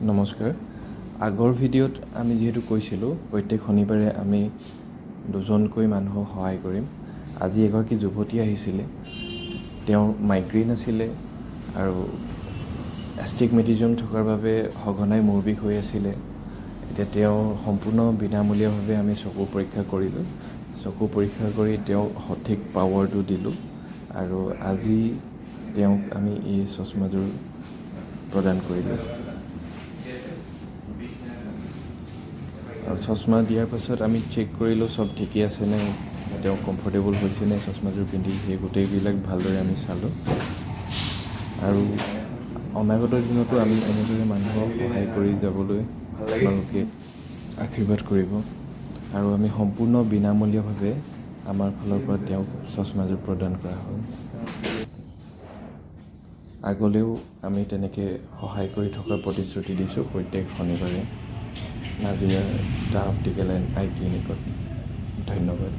নমস্কাৰ। আগৰ ভিডিঅ'ত আমি যিহেতু কৈছিলোঁ প্ৰত্যেক শনিবাৰে আমি দুজনকৈ মানুহক সহায় কৰিম। আজি এগৰাকী যুৱতী আহিছিলে, তেওঁৰ মাইগ্ৰেইন আছিলে আৰু এষ্টিগমেটিজম থকাৰ বাবে সঘনাই মূৰ বিষ হৈ আছিলে। এতিয়া তেওঁৰ সম্পূৰ্ণ বিনামূলীয়াভাৱে আমি চকু পৰীক্ষা কৰিলোঁ। চকু পৰীক্ষা কৰি তেওঁক সঠিক পাৱাৰটো দিলোঁ আৰু আজি তেওঁক আমি এই চশমাযোৰ প্ৰদান কৰিলোঁ। আৰু চশমা দিয়াৰ পাছত আমি চেক কৰিলোঁ চব ঠিকেই আছেনে, তেওঁ কমফৰ্টেবল হৈছেনে চশমাযোৰ পিন্ধি, সেই গোটেইবিলাক ভালদৰে আমি চালোঁ। আৰু অনাগত দিনতো আমি এনেদৰে মানুহক সহায় কৰি যাবলৈ আপোনালোকে আশীৰ্বাদ কৰিব। আৰু আমি সম্পূৰ্ণ বিনামূলীয়াভাৱে আমাৰ ফালৰ পৰা তেওঁক চশমাযোৰ প্ৰদান কৰা হ'ল। আগলৈও আমি তেনেকৈ সহায় কৰি থকাৰ প্ৰতিশ্ৰুতি দিছোঁ প্ৰত্যেক শনিবাৰে নাজিৰা দা অপ্টিকেল এণ্ড আই ক্লিনিকত। ধন্যবাদ।